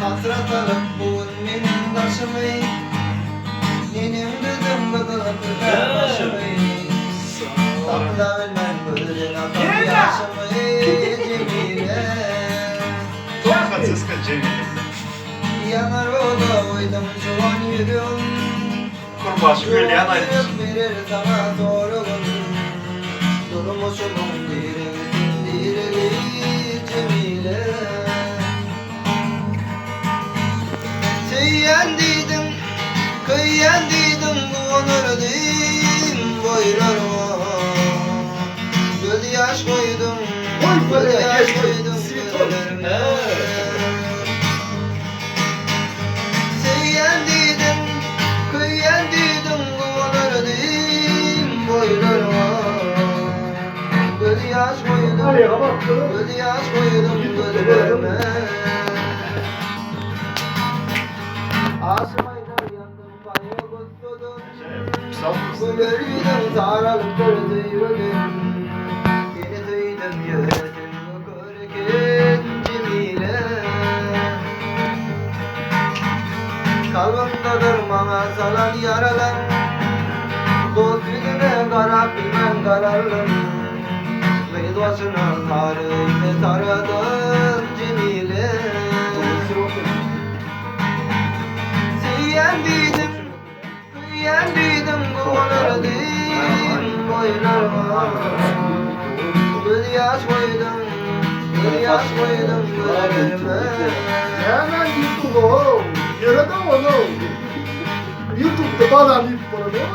Hasret alıp bugün benim taşımı Nenem dedim kıdılıp kırlar başımı Tatlı bilmem gözün atıp yaşımı Cemile Tokatsız Cemile. Yanar oda uydum şu an yürüyorum Kurbaşı böyle yanaydı. Verir sana doğrugun Durmuşumun diri Cemile Tüyendiydim, kıyendiydim bu onurdum boylarıma Göz yaş koydum, göz yaş koydum gözlerime Tüyendiydim, kıyendiydim bu onurdum boylarıma Göz yaş koydum, göz yaş koydum gözlerime Aşmayla yandım payı kutudum Gülürüydüm sarılıp gördüğüm Seni duydum yönetim okurken Cemile Kalbimdedir bana salan yaralar Dost yüzüne karap bilmem kararlım Kıyı başına sarıyla taradım Cemile Yendiydim kovalardım boylarıma Göz yaş koydum, göz yaş koydum gözlerime Hemen YouTube'u yaradan onu. YouTube'da bana bir para.